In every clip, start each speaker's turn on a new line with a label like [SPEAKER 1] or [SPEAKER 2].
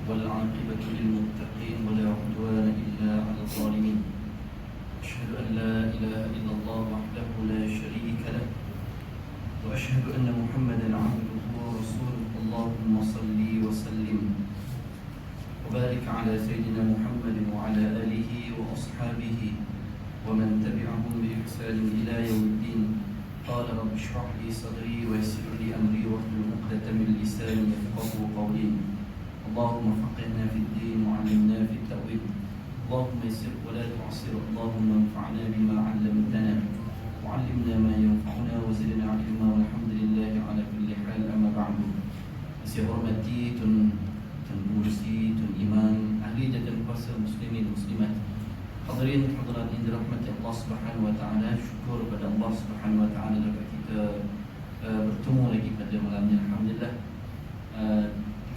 [SPEAKER 1] والعاقبة للمتقين ولا عدوان إلا على الظالمين. أشهد أن لا إله إلا الله وحده لا شريك له وأشهد أن محمدا عبده ورسوله. اللهم صل وسلم وبارك على سيدنا محمد وعلى آله وأصحابه ومن تبعهم بإحسان إلى يوم الدين. قال رب اشرح لي صدري ويسر لي أمري واحلل عقدة من لساني يفقهوا قولي. اللهم فقهنا في الدين وعلمنا في التأويل. اللهم يسر ولا تعسر. اللهم انفعنا بما علمتنا وعلمنا ما ينفعنا وزدنا علما والحمد لله على كل حال. أما بعد. Saya hormati Tun Bursi, Tun Iman, ahli jatan kuasa muslimin muslimat, hadirin hadirat yang dirahmati Allah Subhanahu wa taala. Syukur kepada Allah Subhanahu wa taala dapat kita bertemu lagi pada malam ini. Alhamdulillah.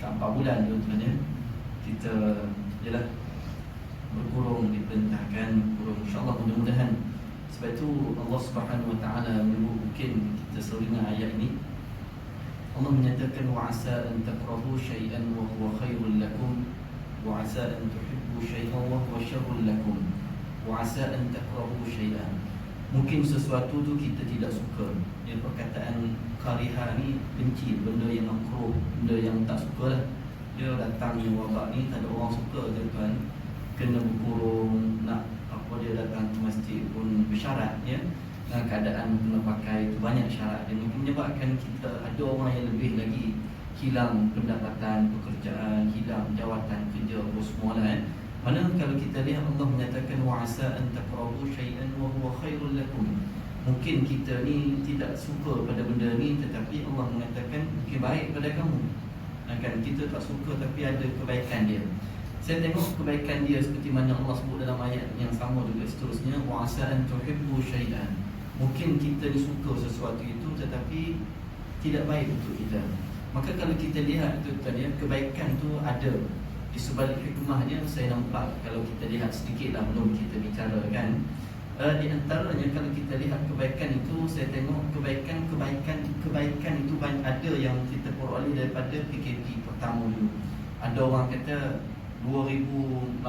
[SPEAKER 1] 4 bulan tuan-tuan, kita ialah berkurung, diperintahkan berkurung, insya-Allah mudah-mudahan. Sebab itu Allah Subhanahu wa taala menyebutkan kita selalu dengar ayat ini. Allah menyatakan wa'asa an takrahu syai'an wa huwa khairul lakum wa 'asa an tuhibbu syai'an wa huwa syarrul lakum wa 'asa an takrahu syai'an. Mungkin sesuatu tu kita tidak suka. Yang perkataan kariha ni benci, benda yang makruh, benda yang tak suka lah. Dia datang ni wabak ni, tak ada orang suka tuan-tuan. Kena berkurung, nak apa dia datang ke masjid pun bersyarat ya. Keadaan kena pakai tu banyak syarat. Dia mungkin menyebabkan kita ada orang yang lebih lagi hilang pendapatan, pekerjaan, hilang jawatan kerja apa semua lah Mana kalau kita lihat Allah menyatakan wa'asa an takrahu syai'an wa huwa khairul lakum. Mungkin kita ni tidak suka pada benda ni, tetapi Allah mengatakan mungkin baik pada kamu. Kan kita tak suka tapi ada kebaikan dia. Saya tengok kebaikan dia seperti mana Allah sebut dalam ayat yang sama juga seterusnya, wa'asa an tuhibbu syai'an. Mungkin kita ni suka sesuatu itu tetapi tidak baik untuk kita. Maka kalau kita lihat tuan-tuan ya, kebaikan tu ada di sebalik hikmahnya. Saya nampak kalau kita lihat sedikitlah belum kita bicarakan. Di antaranya kalau kita lihat kebaikan itu, saya tengok kebaikan itu banyak ada yang kita peroleh daripada PKP pertama dulu. Ada orang kata 2040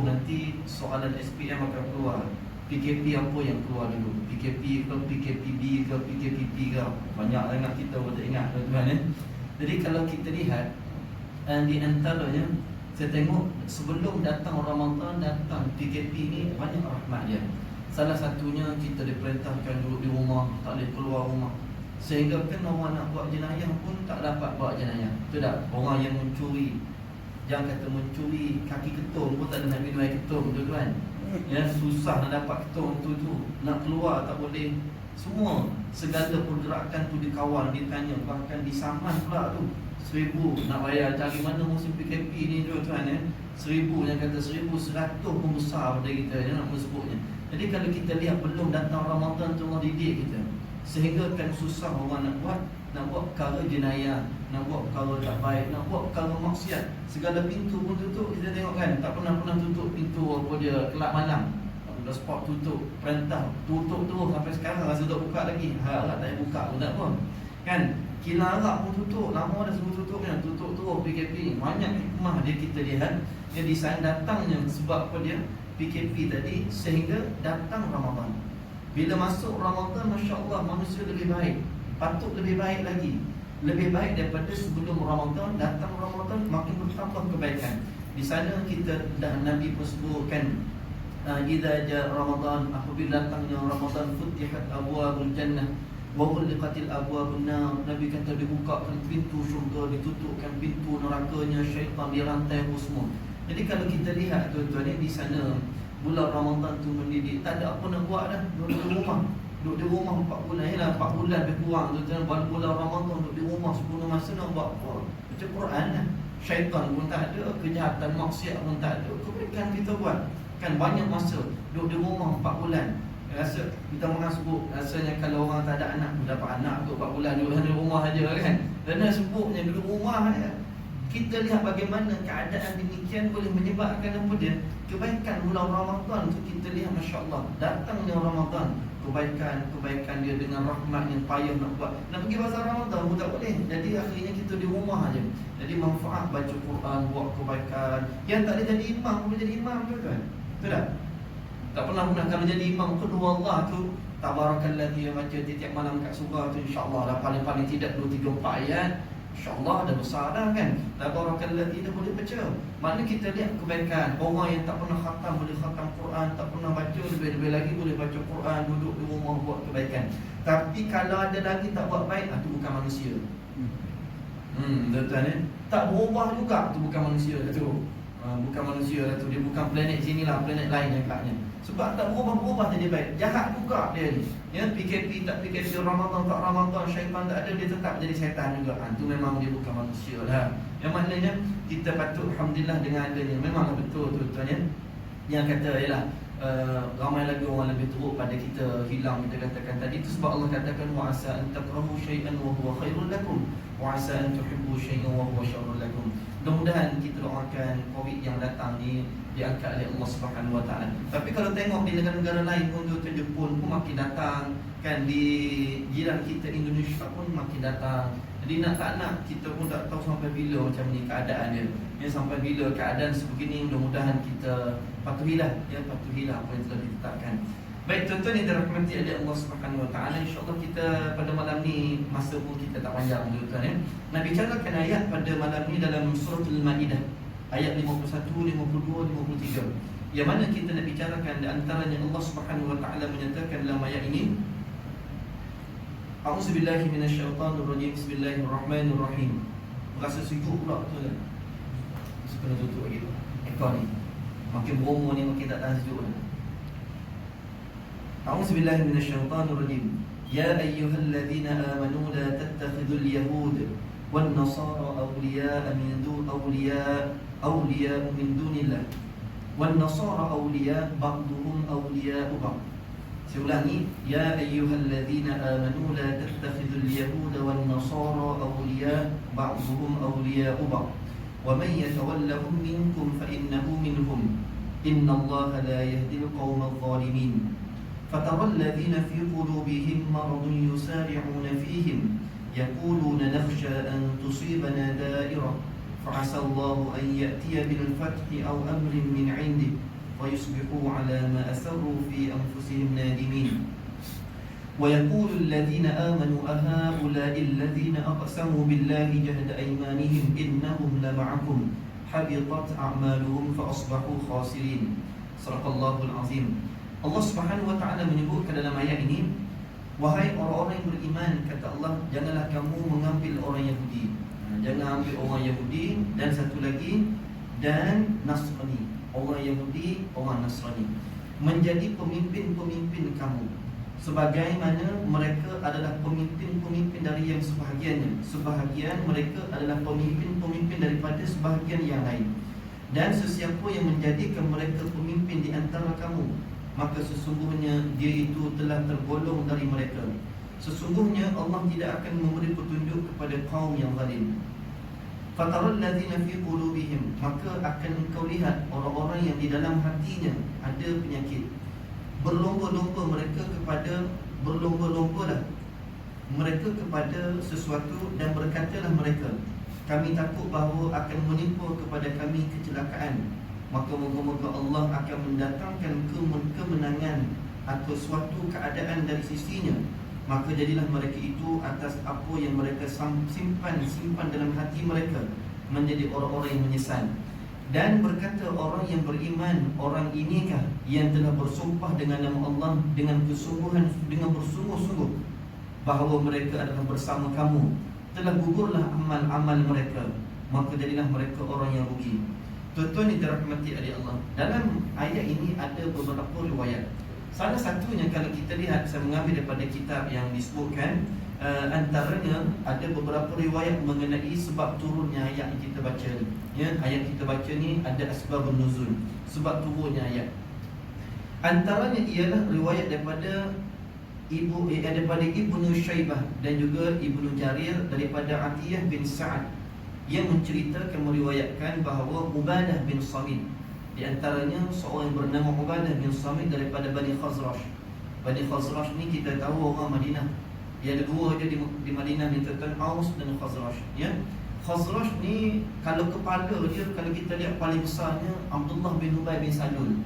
[SPEAKER 1] nanti soalan SPM akan keluar. PKP apa yang keluar dulu? PKP ke PKPB ke PKPP ke? Banyak sangat kita pun tak ingat tuan-tuan Jadi kalau kita lihat di antaranya, saya tengok sebelum datang Ramadan, datang PKP ni banyak rahmat dia. Salah satunya kita diperintahkan duduk di rumah, tak boleh keluar rumah. Sehingga kan orang nak buat jenayah pun tak dapat buat jenayah. Betul tak? Orang yang mencuri, jangan kata mencuri kaki ketum pun tak ada nak minum air ketum tuan-tuan. Ya, susah nak dapat ketum tu. Nak keluar tak boleh. Semua segala pergerakan tu dikawal, ditanya, bahkan disaman pula tu. 1,000 nak bayar, cari mana musim PKP ni tuan-tuan 1,000 yang kata 1,100 pun besar pada kita nak sebutnya. Jadi kalau kita lihat belum datang Ramadan tu Allah didik kita, sehingga kan susah orang nak buat perkara jenayah, nak buat perkara tak baik, nak buat perkara maksiat. Segala pintu pun tutup. Kita tengok kan, tak pernah tutup pintu apa dia kelab malam. Dah spot tutup, perintah tutup terus sampai sekarang rasa tak buka lagi. Harap tak buka pun tak pun. Kan, kilang Arab pun tutup, lama dah suruh tutup kan, tutup terus PKP. Banyak hikmah dia kita lihat. Dia desain datangnya sebab apa dia? PKP tadi sehingga datang Ramadan. Bila masuk Ramadan, masya-Allah manusia lebih baik. Patut lebih baik lagi. Lebih baik daripada sebelum Ramadan. Datang Ramadan makin bertambah kebaikan. Di sana kita dah Nabi pun sebutkan, idza jaa Ramadan, apabila datangnya Ramadan, futihat abwaabul jannah wa ghulqatil abwaabun nar. Nabi kata dibukakan pintu syurga, ditutupkan pintu nerakanya, syaitan dirantai semua. Jadi kalau kita lihat tuan-tuan di sana bulan Ramadan tu mendidik, tak ada apa nak buat dah, duduk di rumah. Duduk di rumah 4 bulan. Yalah 4 bulan lebih kurang tuan-tuan. Bulan Ramadan duduk di rumah 10 masa nak buat apa? Baca Quran lah. Syaitan pun tak ada, kejahatan maksiat pun tak ada. Kebaikan kita buat. Kan banyak masa duduk di rumah 4 bulan. Rasa kita mengasbuk, rasanya kalau orang tak ada anak pun dapat anak tu 4 bulan duduk di rumah aja kan. Dan sebutnya duduk rumah ya. Kita lihat bagaimana keadaan demikian boleh menyebabkan apa dia? Kebaikan bulan Ramadan tu kita lihat, masya-Allah, datangnya Ramadan kebaikan dia dengan rahmat yang payah nak buat. Nak pergi bazar Ramadan pun tak boleh. Jadi akhirnya kita di rumah aja. Jadi manfaat baca Quran, buat kebaikan. Yang tak ada jadi imam boleh jadi imam tu kan? Betul tak? Tak pernah kalau jadi imam kedua Allah tu tabarakalladzi yang baca tiap malam kat surah tu insya-Allah dah paling tidak 2-3-4 ayat. InsyaAllah dah besar dah kan. Tabarakalladzi dah boleh baca. Mana kita lihat kebaikan. Orang yang tak pernah khatam boleh khatam Quran, tak pernah baca, lebih-lebih lagi boleh baca Quran, duduk di rumah buat kebaikan. Tapi kalau ada lagi tak buat baik, itu bukan manusia. Betul tak berubah juga, tu bukan manusia dah tu. Bukan manusia dah tu. Dia bukan planet sini lah, planet lain agaknya. Sebab tak berubah-berubah jadi baik. Jahat juga dia ni. Ya, PKP tak PKP, Ramadan tak Ramadan, syaitan tak ada, dia tetap jadi syaitan juga. Itu memang dia bukan manusia lah. Yang maknanya kita patut alhamdulillah dengan adanya. Memang betul tuan-tuan ya. Yang kata ialah ramai lagi orang lebih teruk pada kita hilang, kita katakan tadi. Itu sebab Allah katakan wa asa an takrahu syai'an wa huwa khairul lakum wa asa an tuhibbu syai'an wa huwa syarrul lakum. Mudah-mudahan kita doakan Covid yang datang ni diangkat oleh Allah Subhanahu Wa Taala. Tapi kalau tengok di negara-negara lain pun, contoh Jepun pun makin datang kan, di jiran kita Indonesia pun makin datang. Jadi nak tak nak kita pun tak tahu sampai bila macam ni keadaan dia. Ya, sampai bila keadaan sebegini, mudah-mudahan kita patuhilah apa yang telah ditetapkan. Baik tuan-tuan yang dirahmati oleh Allah Subhanahu Wa Taala, insya-Allah kita pada malam ni masa pun kita tak panjang tuan-tuan ya. Nak bicarakan ayat pada malam ni dalam surah Al-Maidah ayat 51, 52, 53. Yang mana kita nak bicarakan di antaranya Allah Subhanahu Wa Taala menyatakan dalam ayat ini, A'udzubillahi minasyaitonirrajim. Bismillahirrahmanirrahim. Rasa sejuk pula tu kan. Kena tutup lagi ekor ni. Makin beromo ni makin tak tahan sejuk dah. A'udzubillahi minasyaitonirrajim. Ya ayyuhalladzina amanu la tattakhidul yahud wan nasara awliya'a min dunillah. Wan nasara awliya' ba'duhum awliya'u ba'd. Saya ulangi, ya ayyuhalladzina amanu la tattakhidul yahuda wan nasara awliya ba'dhum awliya'u ba'd wa man yatawallahum minkum fa innahu minhum innallaha la yahdil qaumadh dhalimin. Fataral ladzina fi qulubihim maradun yusari'una fihim yaquluna nakhsha an tusibana da'irah fa'asa Allahu an ya'tiya bil fathi aw amrin min 'indihi ويصبحوا على ما أسروا في أنفسهم نادمين ويقول الذين آمنوا أهؤلاء الذين أقسموا بالله جهد أيمانهم إنهم لمعكم حبطت أعمالهم فأصبحوا خاسرين. صدق الله العظيم. Allah Subhanahu Wa Taala menyebutkan dalam ayat ini, wahai orang-orang yang beriman, kata Allah, janganlah kamu mengambil orang Yahudi. Jangan ambil orang Yahudi, dan satu lagi, dan Nasrani. Orang Yahudi, orang Nasrani menjadi pemimpin-pemimpin kamu, sebagaimana mereka adalah pemimpin-pemimpin dari yang sebahagiannya. Sebahagian mereka adalah pemimpin-pemimpin daripada sebahagian yang lain. Dan sesiapa yang menjadikan mereka pemimpin di antara kamu, maka sesungguhnya dia itu telah tergolong dari mereka. Sesungguhnya Allah tidak akan memberi petunjuk kepada kaum yang zalim. Fataral ladzina fi qulubihim, maka akan engkau lihat orang-orang yang di dalam hatinya ada penyakit. Berlomba-lomba mereka kepada sesuatu, dan berkatalah mereka, kami takut bahawa akan menimpa kepada kami kecelakaan. Maka moga-moga Allah akan mendatangkan kemenangan atau suatu keadaan dari sisinya. Maka jadilah mereka itu atas apa yang mereka simpan dalam hati mereka, menjadi orang-orang yang menyesal. Dan berkata orang yang beriman, orang inikah yang telah bersumpah dengan nama Allah dengan kesungguhan, dengan bersungguh-sungguh bahawa mereka adalah bersama kamu. Telah gugurlah amal-amal mereka, maka jadilah mereka orang yang rugi. Tuan-tuan yang dirahmati oleh Allah, dalam ayat ini ada beberapa riwayat. Salah satunya kalau kita lihat, saya mengambil daripada kitab yang disebutkan, antaranya ada beberapa riwayat mengenai sebab turunnya ayat yang kita baca ni. Ya, ayat kita baca ni ada asbabun nuzul, sebab turunnya ayat. Antaranya ialah riwayat daripada Ibnu Syaibah dan juga Ibnu Jarir daripada Atiyah bin Sa'ad yang menceritakan, meriwayatkan bahawa Ubadah bin Samit, di antaranya seorang yang bernama Ubadah bin Samit daripada Bani Khazraj, Bani Khazraj ni kita tahu orang Madinah. Dia ada dua je di Madinah ni, tuan-tuan, Aus dan Khazraj. Ya. Khazraj ni kalau kepala dia, kalau kita lihat paling besarnya Abdullah bin Ubay bin Salul.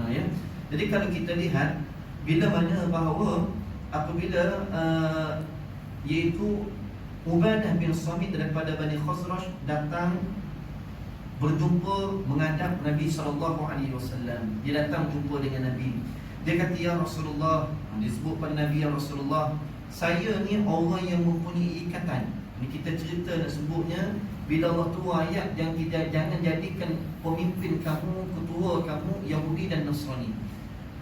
[SPEAKER 1] Ya. Jadi kalau kita lihat bila mana bahawa apabila iaitu Ubadah bin Samit daripada Bani Khazraj datang berjumpa menghadap Nabi SAW. Dia datang jumpa dengan Nabi. Dia kata, ya Rasulullah, dia sebut pada Nabi, ya Rasulullah, saya ni orang yang mempunyai ikatan. Ini kita cerita nak sebutnya bila Allah turun ayat yang jangan jadikan pemimpin kamu, ketua kamu Yahudi dan Nasrani.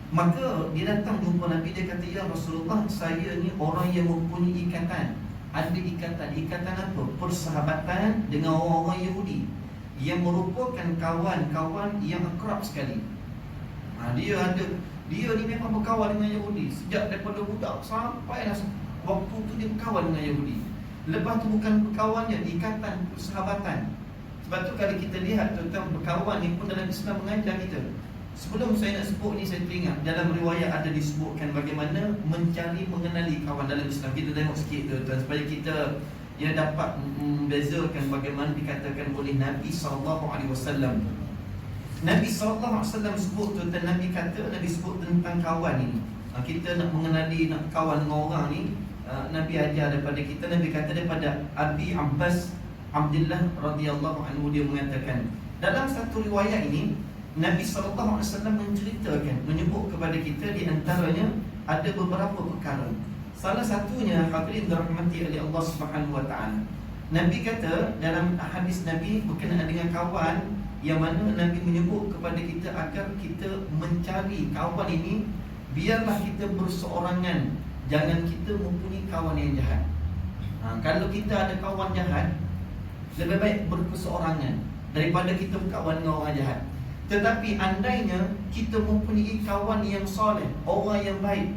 [SPEAKER 1] Maka dia datang jumpa Nabi, dia kata, ya Rasulullah, saya ni orang yang mempunyai ikatan. Ada ikatan apa? Persahabatan dengan orang-orang Yahudi yang merupakan kawan-kawan yang akrab sekali. Dia ni memang berkawan dengan Yahudi sejak daripada budak sampai waktu tu dia berkawan dengan Yahudi. Lepas tu bukan berkawan je, ikatan persahabatan. Sebab tu kalau kita lihat tentang berkawan ni pun dalam Islam mengajar kita. Sebelum saya nak sebut ni, saya teringat dalam riwayat ada disebutkan bagaimana mencari mengenali kawan dalam Islam. Kita tengok sikit tuan-tuan supaya kita dapat membezakan bagaimana dikatakan oleh Nabi SAW. Nabi SAW sebut tuan-tuan, Nabi sebut tentang kawan ini. Kita nak mengenali, nak kawan dengan orang ni, Nabi ajar daripada kita. Nabi kata daripada Abi Abbas Abdullah radhiyallahu anhu, dia mengatakan dalam satu riwayat ini Nabi SAW menceritakan, menyebut kepada kita di antaranya ada beberapa perkara. Salah satunya, hadirin dirahmati oleh Allah Subhanahu wa taala, Nabi kata dalam hadis Nabi berkenaan dengan kawan, yang mana Nabi menyebut kepada kita agar kita mencari kawan ini, biarlah kita berseorangan, jangan kita mempunyai kawan yang jahat. Kalau kita ada kawan jahat, lebih baik berkeseorangan daripada kita berkawan dengan orang jahat. Tetapi andainya kita mempunyai kawan yang soleh, orang yang baik,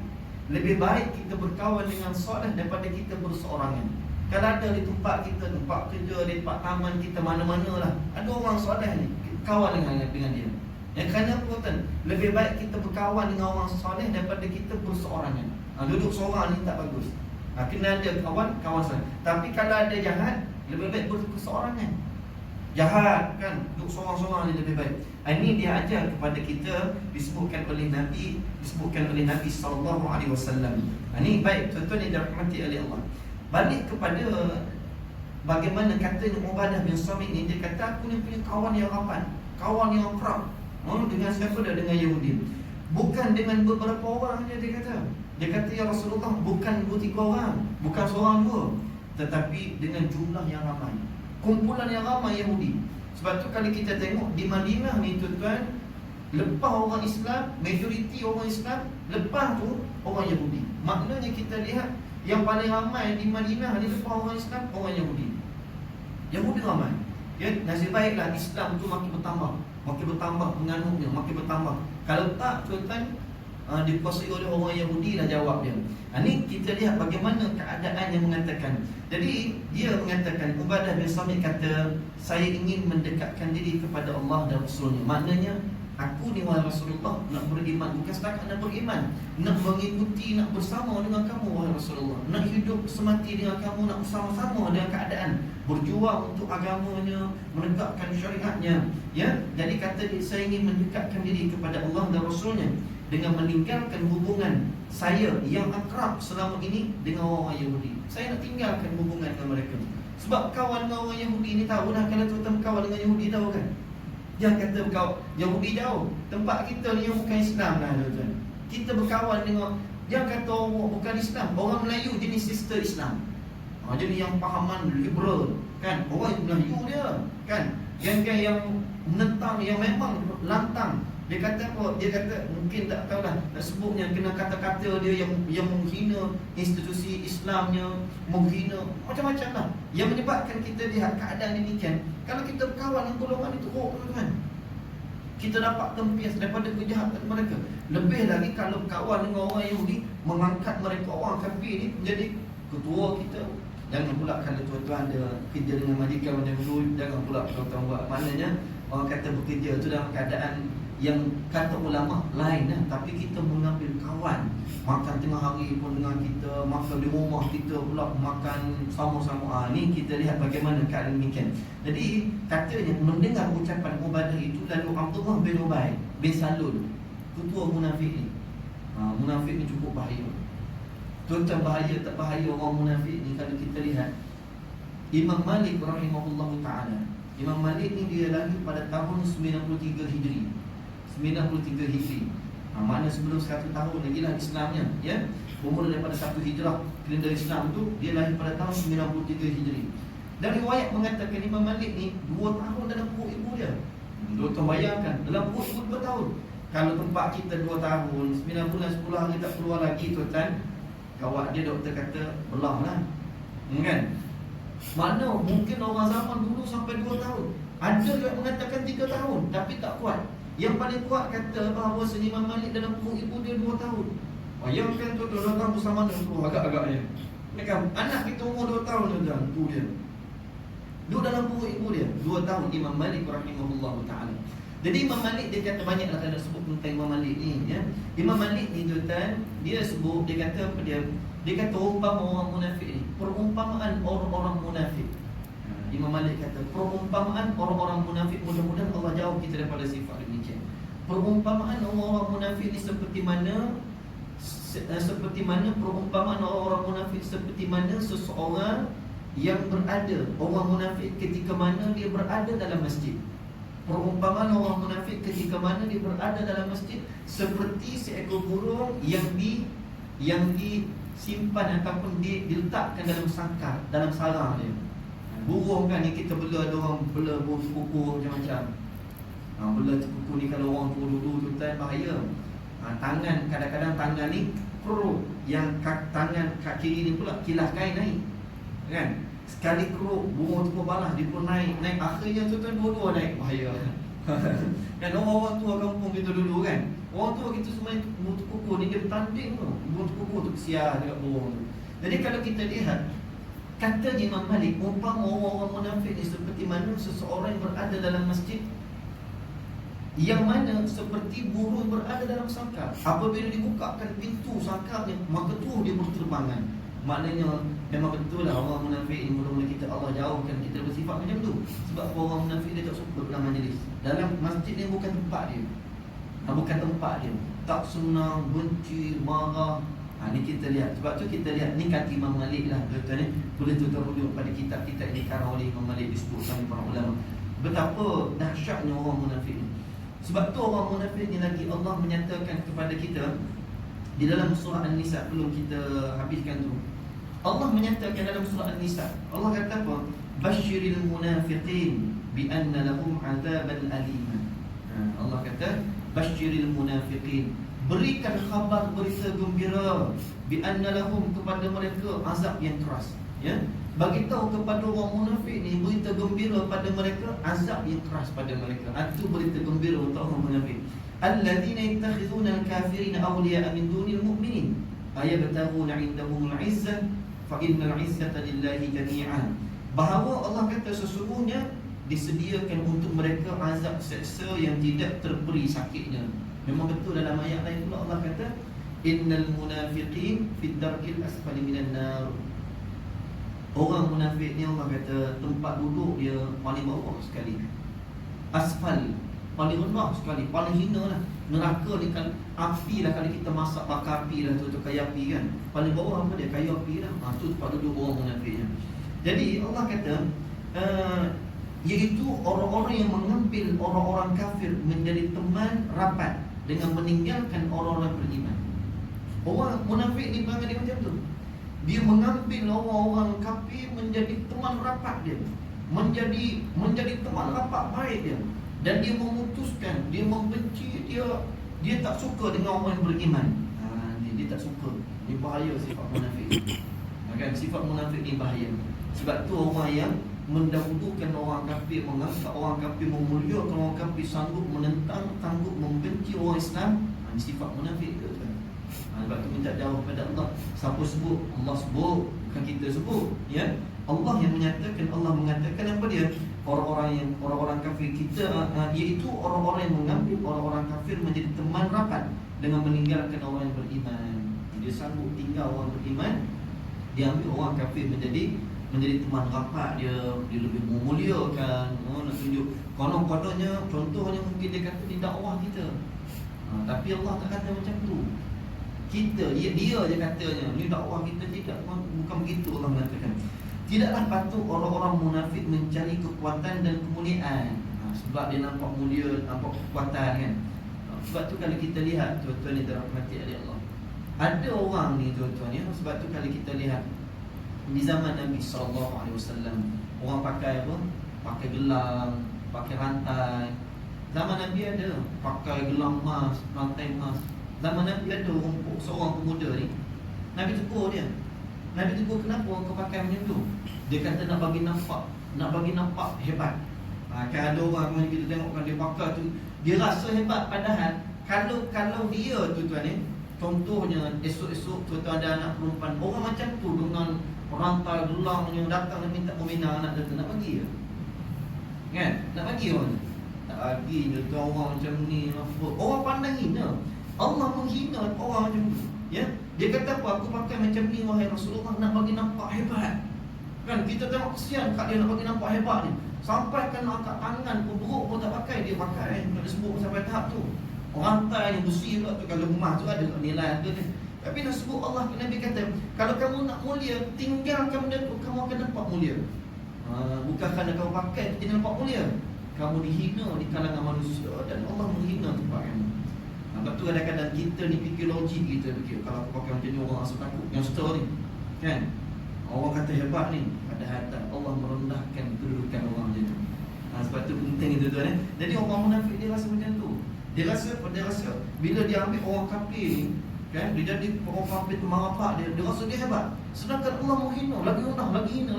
[SPEAKER 1] lebih baik kita berkawan dengan soleh daripada kita berseorangan. Kalau ada di tempat kita, tempat kerja, di tempat taman kita, mana-mana lah, ada orang soleh ni, kawan dengan dia. Yang kerana apa tuan? Lebih baik kita berkawan dengan orang soleh daripada kita berseorangan. Duduk seorang ni tak bagus. Kena ada kawan soleh. Tapi kalau ada jahat, lebih baik berseorangan. Jahat kan, duduk seorang-seorang ni lebih baik. Ini dia ajar kepada kita, disebutkan oleh Nabi SAW. Ini baik tuan-tuan yang dirahmati oleh Allah. Balik kepada bagaimana katanya Ubadah bin Samit ni, dia kata aku ni punya kawan yang rapat, kawan yang akrab. Dengan siapa dah? Dengan Yahudi. Bukan dengan beberapa orang je, dia kata ya Rasulullah, bukan 2-3 orang, bukan seorang dua, tetapi dengan jumlah yang ramai, kumpulan yang ramai Yahudi. Sebab tu kalau kita tengok di Madinah ni tuan-tuan, lepas orang Islam, majoriti orang Islam, lepas tu orang Yahudi. Maknanya kita lihat yang paling ramai di Madinah ni lepas orang Islam, orang Yahudi. Yahudi ramai. Nasib baiklah Islam tu makin bertambah penganutnya, makin bertambah. Kalau tak tuan-tuan, dikuasai oleh orang Yahudi dah jawab dia. Ini kita lihat bagaimana keadaan yang mengatakan. Jadi dia mengatakan, Ubadah bin Samit kata, saya ingin mendekatkan diri kepada Allah dan Rasulnya. Maknanya aku ni wahai Rasulullah nak beriman, bukan setakat nak beriman, nak mengikuti, nak bersama dengan kamu wahai Rasulullah, nak hidup semati dengan kamu, nak bersama-sama dengan keadaan, berjuang untuk agamanya, menegakkan syariatnya. Jadi kata dia, saya ingin mendekatkan diri kepada Allah dan Rasulnya dengan meninggalkan hubungan saya yang akrab selama ini dengan orang Yahudi. Saya nak tinggalkan hubungan dengan mereka. Sebab kawan dengan orang Yahudi ni tahu dah, kalau tuan-tuan kawan dengan Yahudi tahu kan, jangan kata berkawan Yahudi jauh. Tempat kita ni yang bukan Islam lah tuan-tuan, kita berkawan dengan, jangan kata orang bukan Islam, orang Melayu jenis sister Islam, jenis yang fahaman liberal kan, orang Melayu dia kan, geng-geng yang menentang, yang memang lantang. Dia kata apa? Dia kata mungkin tak tahulah nak sebutnya, kena kata-kata dia yang menghina institusi Islamnya, menghina macam-macam lah, yang menyebabkan kita lihat keadaan demikian. Kalau kita berkawan dengan golongan itu, tuan-tuan, kita dapat tempias daripada kejahatan mereka. Lebih lagi kalau berkawan dengan orang Yahudi, mengangkat mereka orang kafir ni menjadi ketua kita. Jangan pula kalau tuan-tuan ada kerja dengan majikan macam dulu, jangan pula tuan-tuan buat. Maknanya orang kata bekerja tu dalam keadaan yang kata ulama lain lah. Tapi kita mengambil kawan makan tengah hari pun dengan kita, makan di rumah kita pula makan sama-sama. Ni kita lihat bagaimana keadaan demikian. Jadi katanya mendengar ucapan Ubadah itu, lalu Abdullah bin Ubay bin Salul, ketua munafik ni. Munafik ni cukup bahaya. Tuan-tuan, bahaya tak bahaya orang munafik ni? Kalau kita lihat Imam Malik rahimahullah ta'ala, Imam Malik ni dia lahir pada tahun 93 Hijri. 93 Hijri. Mana sebelum 100 tahun lagi lah Islamnya, ya. Umur daripada 1 Hijrah kalender Islam tu, dia lahir pada tahun 93 Hijri. Dan riwayat mengatakan Imam Malik ni 2 tahun dalam perut ibu dia. Tuan bayangkan, dalam perut ibu 2 tahun. Kalau tempat kita 2 tahun, 9 bulan 10 hari tak keluar lagi, tuan, kawat dia doktor kata belah lah, kan? Mana mungkin orang zaman dulu sampai 2 tahun. Ada yang mengatakan 3 tahun, tapi tak kuat. Yang paling kuat kata bahawa Imam Malik dalam perut ibu dia 2 tahun. Bayangkan tu 2 tahun bersama dengan tu agak-agaknya. Kan anak kita umur 2 tahun tuan, tu dia. Duduk dalam perut ibu dia 2 tahun, Imam Malik rahimahullah ta'ala. Jadi Imam Malik dia kata banyak lah kalau sebut tentang Imam Malik ni, ya. Imam Malik ni tuan, dia sebut, dia kata apa dia? Dia kata umpama orang munafik ni, perumpamaan orang-orang munafik. Imam Malik kata perumpamaan orang-orang munafik, mudah-mudahan Allah jauh kita daripada sifat demikian. Perumpamaan orang-orang munafik ni seperti mana perumpamaan orang-orang munafik seperti mana seseorang yang berada, orang munafik ketika mana dia berada dalam masjid. Perumpamaan orang munafik ketika mana dia berada dalam masjid seperti seekor burung yang disimpan ataupun diletakkan dalam sangkar, dalam sarang dia. Burung kan ni kita bela, ada orang bela burung kuku macam-macam. Bela kuku ni kalau orang tua dulu tu bahaya. Tangan, kadang-kadang tangan ni keruk, yang tangan kaki kiri ni pula kilas kain naik, kan? Sekali keruk, burung tu pun balas, dia pun naik. Akhirnya tu dua-dua naik, bahaya. Kan orang-orang tua kampung kita dulu kan, orang tua kita semua burung kuku ni dia bertanding tu. Burung kuku tu kesian dekat burung tu. Jadi kalau kita lihat, kata Imam Malik, umpama orang-orang munafik ni seperti mana seseorang yang berada dalam masjid, yang mana seperti burung berada dalam sangkar. Apabila dibukakan pintu sangkarnya, maka tu dia berterbangan. Maknanya memang betul lah orang munafik ni, mula-mula kita Allah jauhkan kita bersifat macam tu. Sebab orang munafik dia tak suka dalam majlis. Dalam masjid ni bukan tempat dia, bukan tempat dia. Tak senang, benci, marah. Ni kita lihat. Sebab tu kita lihat, ni kata Imam Malik lah, betul ni. Boleh tuan rujuk pada kitab-kitab yang dikarang oleh Imam Malik, disebutkan oleh para ulama betapa dahsyatnya orang munafik ni. Sebab tu orang munafik ni lagi Allah menyatakan kepada kita di dalam surah An-Nisa, belum kita habiskan tu. Allah menyatakan dalam surah An-Nisa, Allah kata apa? Basyiril munafiqin bi anna lahum azaban aliman. Allah kata basyiril munafiqin, berikan khabar, berita gembira, bi anna lahum, kepada mereka azab yang keras, ya. Bagi tahu kepada orang munafik ni, berita gembira pada mereka, azab yang keras pada mereka. Itu berita gembira untuk orang munafik. Alladzina yattakhizuna al-kafirina awliya'a min dunil mu'minin ayabtaghuna 'indahumul 'izzah fa innal 'izzata lillahi jami'an. Bahawa Allah kata sesungguhnya disediakan untuk mereka azab seksa yang tidak terperi sakitnya. Memang betul dalam ayat lain pula Allah kata innal munafiqin fid darkil asfali minan nar. Orang munafik ni Allah kata tempat duduk dia paling bawah sekali, asfal, paling rendah sekali, paling hina lah. Neraka ni kan api lah, kalau kita masak bakar api lah tu kayu api kan, paling bawah apa dia, kayu api lah. Tu tempat duduk orang munafiknya. Jadi Allah kata iaitu orang-orang yang mengambil orang-orang kafir menjadi teman rapat dengan meninggalkan orang-orang beriman. Orang munafik ni perangai dia macam tu. Dia mengambil orang-orang kafir menjadi teman rapat dia, menjadi teman rapat baik dia, dan dia memutuskan, dia membenci, dia tak suka dengan orang yang beriman. Dia tak suka. Ini bahaya sifat munafik. Kan sifat munafik ni bahaya. Sebab tu orang yang mendahulukan orang kafir, mengangkat orang kafir, memuliakan orang kafir, sanggup menentang, sanggup membenci orang Islam, ini sifat munafik tu kan. Sebab tu minta jauh pada Allah. Siapa sebut? Allah sebut, bukan kita sebut, ya. Allah yang menyatakan, Allah mengatakan apa dia? orang-orang kafir kita, iaitu orang-orang yang mengambil orang-orang kafir menjadi teman rapat dengan meninggalkan orang yang beriman. Dia sanggup tinggal orang beriman, dia ambil orang kafir menjadi teman rapat dia lebih memuliakan, nak tunjuk konon-kononnya. Contohnya mungkin dia kata di dakwah kita, tapi Allah tak kata macam tu. Dia je katanya ni dakwah kita. Tidak, bukan begitu Allah mengatakan. Tidaklah patut orang-orang munafik mencari kekuatan dan kemuliaan, sebab dia nampak mulia, nampak kekuatan kan. Sebab tu kalau kita lihat tuan-tuan ni dirahmati oleh Allah, ada orang ni tuan-tuan ya, sebab tu kalau kita lihat di zaman Nabi SAW, orang pakai apa? Pakai gelang, pakai rantai. Zaman Nabi ada pakai gelang emas, rantai emas. Zaman Nabi ada seorang pemuda ni, Nabi tegur dia. Nabi tegur, kenapa kau pakai macam tu? Dia kata nak bagi nampak hebat. Kan ada orang yang kita tengok kan dia pakai tu, dia rasa hebat. Padahal kalau dia tuan-tuan ni, contohnya esok-esok tuan-tuan ada anak perempuan orang macam tu dengan rantai gelang yang datang dan minta membina anak dia, nak bagi ke? Kan? Nak bagi orang? Tak bagi je tu orang macam ni. Orang pandang hina. Allah menghina orang macam tu. Ya? Dia kata apa? Aku pakai macam ni wahai Rasulullah, nak bagi nampak hebat. Kan kita tengok kesian kat dia nak bagi nampak hebat ni. Sampai kan angkat tangan pun beruk pun tak pakai, dia pakai. Tak ada sebut sampai tahap tu. Rantai yang besi pula tu, kalau emas tu ada nilai ada ni. Tapi nak sebut Allah, Nabi kata, kalau kamu nak mulia, tinggalkan benda tu, kamu akan nampak mulia. Bukan kerana kamu pakai jadi nampak mulia. Kamu dihina di kalangan manusia dan Allah menghina tempat kamu. Sebab tu kadang-kadang kita ni fikir logik, kita fikir kalau aku pakai macam ni orang rasa takut. Yang story kan, orang kata hebat ni, padahal tak, Allah merendahkan kedudukan orang macam tu. Sebab tu penting itu tuan. Jadi orang munafik dia rasa macam tu. Dia rasa bila dia ambil orang kafir ni, kan, dia jadi orang kafir teman rapat dia rasa dia hebat. Sedangkan Allah menghina, lagi rendah, lagi hina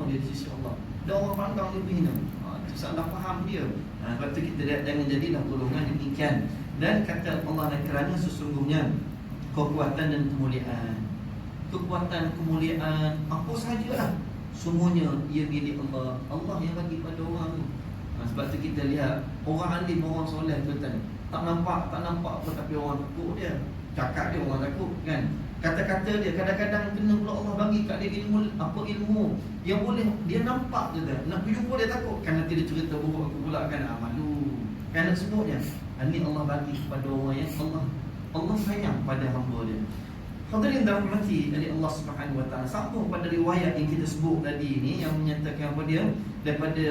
[SPEAKER 1] dia di sisi Allah. Dan orang pandang dia lebih hina. Itu salah faham dia. Sebab tu kita jangan jadilah golongan demikian. Dan kata Allah, dan kerana sesungguhnya kekuatan dan kemuliaan, apa sahajalah, semuanya ia milik Allah. Allah yang bagi pada orang tu. Sebab tu kita lihat orang alim, orang soleh tuan-tuan, tak nampak apa, tapi orang takut dia. Cakap dia orang takut kan. Kata-kata dia kadang-kadang kena pula Allah bagi kat dia ilmu yang boleh dia nampak je dah. Nak jumpa dia takut kan, nanti dia cerita buruk aku pula kan, malu kan nak sebut dia. Ini Allah bagi kepada orang yang Allah sayang pada hamba dia. Hadirin dirahmati oleh Allah Subhanahu wa taala. Sambung pada riwayat yang kita sebut tadi ni yang menyatakan apa dia daripada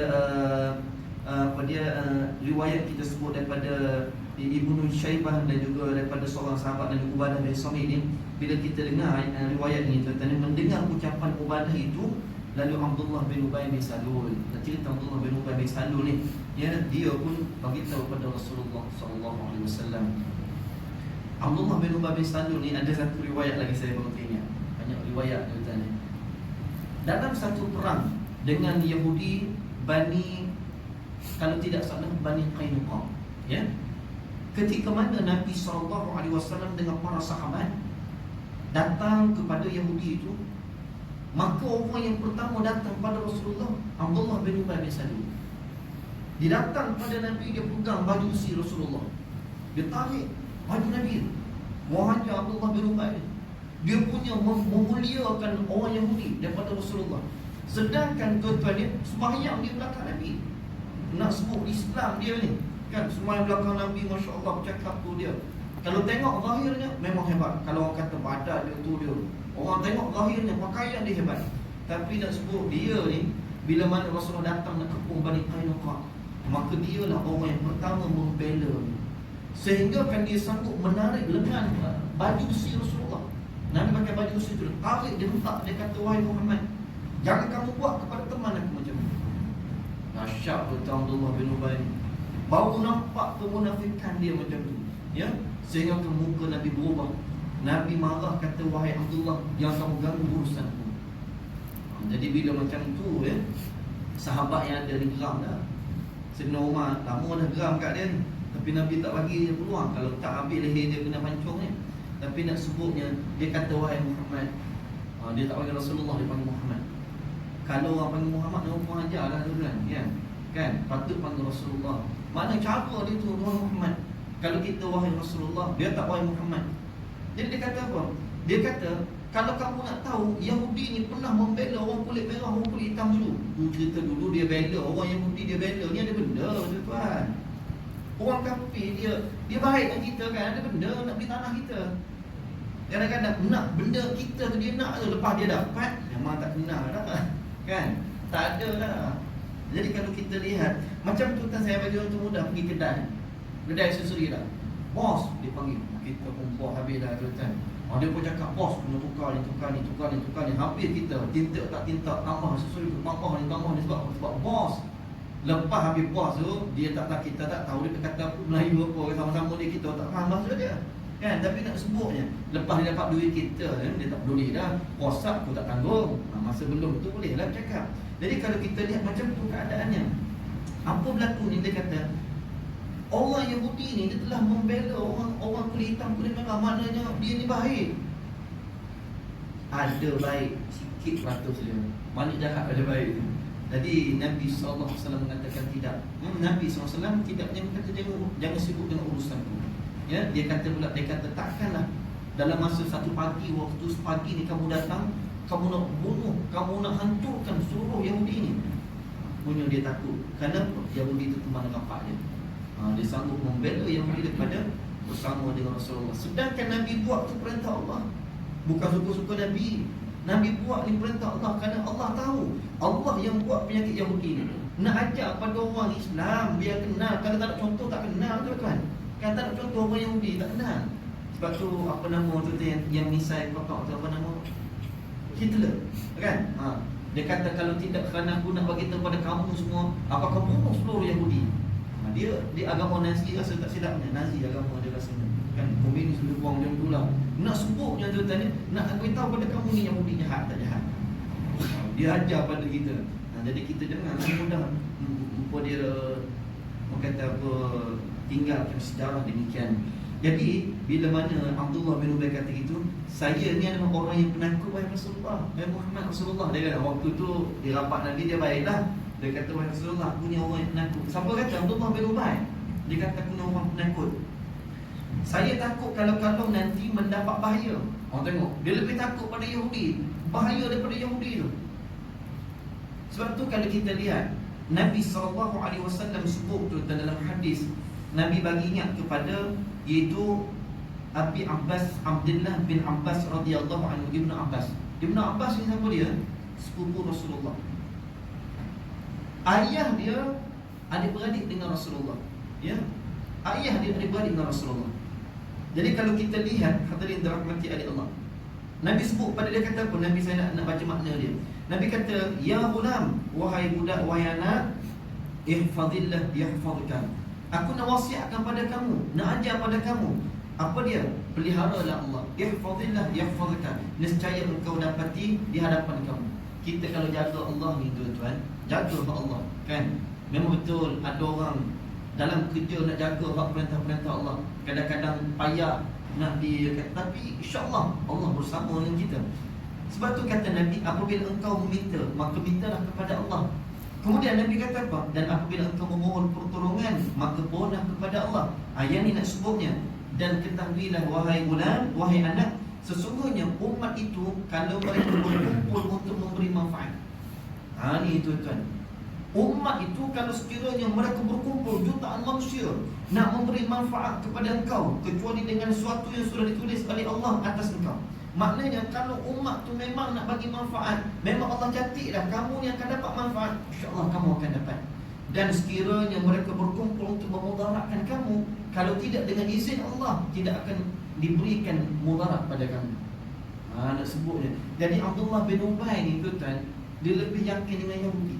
[SPEAKER 1] riwayat kita sebut daripada Ibnu Syaibah dan juga daripada seorang sahabat Nabi Ubadah bin Samit ni. Bila kita dengar riwayat ni tuan-tuan, mendengar ucapan Ubadah itu, lalu Abdullah bin Ubay bin Salul, cerita Abdullah bin Ubay bin Salul ni, ya, dia pun bagi tahu kepada Rasulullah sallallahu alaihi wasallam. Abdullah bin Ubay bin Salul ni ada satu riwayat lagi saya baru teringat. Banyak riwayat tuan-tuan. Dalam satu perang dengan Yahudi Bani, kalau tidak salah Bani Qainuqa, ya. Ketika mana Nabi SAW dengan para sahabat datang kepada Yahudi itu, maka orang yang pertama datang pada Rasulullah, Abdullah bin Ubay bin Salul. Dia datang pada Nabi, dia pegang baju besi Rasulullah, dia tarik baju Nabi, wahai Abdullah bin Ubay. Dia punya memuliakan orang Yahudi daripada Rasulullah. Sedangkan tuan-tuan dia sembahyang di belakang Nabi, nak sebut Islam dia ni kan, sembahyang belakang Nabi, Masya Allah, bercakap tu dia. Kalau tengok zahirnya memang hebat. Kalau orang kata badan dia tu dia, orang tengok zahirnya pakaian dia hebat. Tapi nak sebut dia ni, bila mana Rasulullah datang nak kepung Bani Qainuqa, maka dialah orang yang pertama membela, sehingga kan dia sanggup menarik lengan baju besi Rasulullah. Nabi pakai baju besi tu, tarik dia letak, dia kata, wahai Muhammad, jangan kamu buat kepada teman aku macam ni. Dahsyat betul Abdullah bin Ubay, baru nampak kemunafikan dia macam tu, ya, sehingga ke muka Nabi berubah. Nabi marah, kata, wahai Abdullah, jangan kamu ganggu urusanku. Jadi bila macam tu, ya, sahabat yang ada ni geram dah. Sayyidina Umar lama dah geram kat dia ni, tapi Nabi tak bagi dia peluang. Kalau tak ambil leher dia kena pancung ni. Tapi nak sebutnya, dia kata, wahai Muhammad. Dia tak panggil Rasulullah, dia panggil Muhammad. Kalau orang panggil Muhammad, dia pun ajar lah tu kan, ya. kan, patut panggil Rasulullah. Mana cara dia tu, wahai Muhammad. Kalau kita wahai Rasulullah, dia tak wahai Muhammad. Jadi dia kata apa? Dia kata, kalau kamu nak tahu, Yahudi ni pernah membela orang kulit merah, orang kulit hitam dulu. Cerita dulu dia bela, orang Yahudi dia bela. Ni ada benda tuan. Orang kafir dia baik dengan kita kan, ada benda nak beli tanah kita. Kadang-kadang nak benda kita tu dia nak tu, lepas dia dapat memang tak kenal dah. Kan? Tak ada dah. Jadi kalau kita lihat macam tu kan, saya bagi orang tu mudah pergi kedai aksesori dah. Bos dia panggil, kita pun bos habis dah tuan. Dia pun cakap, bos kena tukar ni. Habis kita tinta tak tinta, tambah aksesori tu, tambah ni sebab bos. Lepas habis bos tu, dia kita tak tahu dia kata apa Melayu apa, sama-sama dia kita tak faham maksud dia. Kan, tapi nak sebutnya. Lepas dia dapat duit kita, dia tak peduli dah. Rosak aku tak tanggung. Masa belum tu boleh lah cakap. Jadi kalau kita lihat macam tu keadaannya, apa berlaku ni, dia kata orang Yahudi ni dia telah membela orang kulit hitam, kulit merah. Maknanya dia ni baik. Ada baik sikit ratus dia, banyak jahat ada baik. Jadi Nabi SAW mengatakan tidak. Nabi SAW tidak, dia kata jangan sibuk dengan urusan tu. Ya, dia kata takkanlah dalam masa satu pagi, waktu sepagi ni kamu datang, kamu nak bunuh, kamu nak hancurkan seluruh Yahudi ni. Punya dia takut. Kerana Yahudi itu teman rapat dia. Dia sanggup membela Yahudi daripada bersama dengan Rasulullah. Sedangkan Nabi buat tu perintah Allah. Bukan suka-suka Nabi. Nabi buat ni perintah Allah kerana Allah tahu Allah yang buat penyakit Yahudi ni. Nak ajar pada orang Islam biar kenal. Kalau tak ada contoh tak kenal tuan-tuan. Kan tak ada contoh orang Yahudi tak kenal. Sebab tu apa nama tu yang misai kotak tu, apa nama? Hitler. Kan? Dia kata kalau tidak kerana aku nak bagi tahu pada kamu semua, aku akan bunuh seluruh Yahudi. Dia agama Nazi rasa tak silapnya. Nazi agama dia rasanya. Kan komunis sudah buang dia dulu lah. Nak sebutnya tuan-tuan ni, nak aku tahu pada kamu ni Yahudi jahat tak jahat. Dia ajar pada kita. Jadi kita jangan mudah lupa dia kata apa, tinggalkan sejarah demikian. Jadi bila mana Abdullah bin Ubay kata gitu, saya ni adalah orang yang penakut wahai Rasulullah, wahai Muhammad Rasulullah. Dia kata waktu tu di rapat Nabi dia baiklah. Dia kata wahai Rasulullah, aku ni orang yang penakut. Siapa kata? Abdullah bin Ubay. Dia kata aku ni orang penakut. Saya takut kalau nanti mendapat bahaya. Orang tengok, dia lebih takut pada Yahudi, bahaya daripada Yahudi tu. Sebab tu kalau kita lihat Nabi SAW sebut tu dalam hadis, Nabi bagi ingat kepada iaitu Abi Abbas, Abdullah bin Abbas radhiyallahu anhu. Ibnu Abbas ni siapa dia? Sepupu Rasulullah. Ayah dia adik-beradik dengan Rasulullah. Ya, ayah dia adik-beradik dengan Rasulullah. Jadi kalau kita lihat hadirin dirahmati oleh Allah, Nabi sebut pada dia kata apa? Nabi saya nak baca makna dia. Nabi kata, ya ghulam, wahai budak, wahai anak, ihfazillah yahfazka. Aku nak wasiatkan pada kamu, nak ajar pada kamu. Apa dia? Peliharalah Allah. Ihfazillah yahfazka. Nescaya engkau dapati di hadapan kamu. Kita kalau jaga Allah ni tuan-tuan, jaga Allah kan. Memang betul ada orang dalam kerja nak jaga hak perintah-perintah Allah, kadang-kadang payah nak tapi insya-Allah Allah bersama dengan kita. Sebab tu kata Nabi, apabila engkau meminta, maka mintalah kepada Allah. Kemudian Nabi kata apa? Dan apabila engkau memohon pertolongan, maka mohonlah kepada Allah. Yang ni nak sebutnya. Dan ketahuilah wahai gulam, wahai anak, sesungguhnya umat itu kalau mereka berkumpul untuk memberi manfaat. Ni tuan-tuan, umat itu kalau sekiranya mereka berkumpul jutaan manusia nak memberi manfaat kepada engkau, kecuali dengan sesuatu yang sudah ditulis oleh Allah atas engkau. Maknanya kalau umat tu memang nak bagi manfaat, memang Allah catiklah kamu yang akan dapat manfaat, insya-Allah kamu akan dapat. Dan sekiranya mereka berkumpul untuk memudaratkan kamu, kalau tidak dengan izin Allah, tidak akan diberikan mudarat pada kamu. Nak sebutnya. Jadi Abdullah bin Ubay ni tuan, dia lebih yakin dengan Yahudi.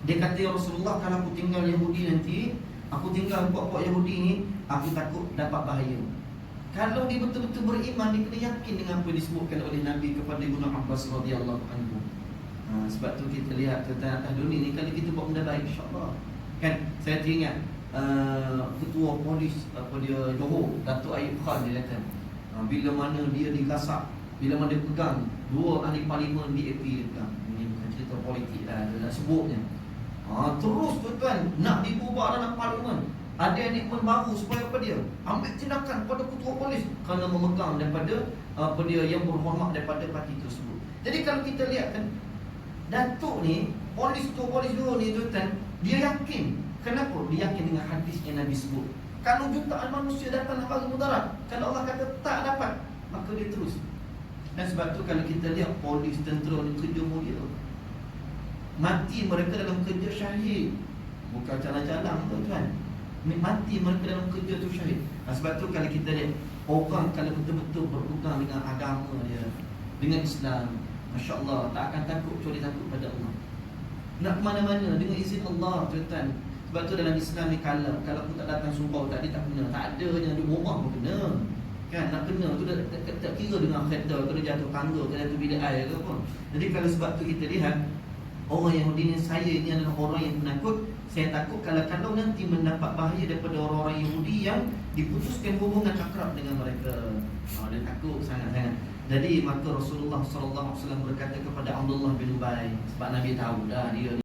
[SPEAKER 1] Dia kata, ya Rasulullah, kalau aku tinggal Yahudi nanti, aku tinggal puak-puak Yahudi ni, aku takut dapat bahaya. Kalau dia betul-betul beriman, dia kena yakin dengan apa yang disebutkan oleh Nabi kepada Ibnu Abbas radhiyallahu anhu. Sebab tu kita lihat tentang atas dunia ni, kalau kita buat benda baik, insya-Allah. Kan, saya teringat ketua polis Johor, Datuk Ayub Khan, dia kata bila mana dia digasak, bila mana dia pegang dua ahli parlimen DAP dia pegang. Ini bukan cerita politik lah, dia nak sebutnya. Terus tuan-tuan nak dibubar dalam parlimen. Ada enakmen baru supaya apa dia? Ambil tindakan pada ketua polis kerana memegang daripada apa dia yang berhormat daripada parti tersebut. Jadi kalau kita lihat kan, Datuk ni, ketua polis dulu ni tuan-tuan, dia yakin. Kenapa? Dia yakin dengan hadis yang Nabi sebut. Kalau jutaan manusia datang nak bagi mudarat, kalau Allah kata tak dapat, maka dia terus. Dan sebab tu kalau kita lihat polis, tentera ni kerja mulia, mati mereka dalam kerja syahid. Bukan calang-calang tuan-tuan, mati mereka dalam kerja tu syahid. Sebab tu kalau kita lihat orang kalau betul-betul berpegang dengan agama dia, dengan Islam, Masya Allah, tak akan takut kecuali takut pada Allah. Nak ke mana-mana dengan izin Allah tuan-tuan. Sebab tu dalam Islam ni kalau aku tak datang surau tadi tak kena, tak ada yang ada rumah pun kena. Kan nak kena tu tak kira dengan kereta, kena jatuh tangga, kena jatuh bilik air ke apa. Jadi kalau sebab tu kita lihat orang Yahudi ni, saya ni adalah orang yang penakut. Saya takut kalau nanti mendapat bahaya daripada orang-orang Yahudi yang diputuskan hubungan akrab dengan mereka. Dia takut sangat-sangat. Jadi maka Rasulullah SAW berkata kepada Abdullah bin Ubay, sebab Nabi tahu dah dia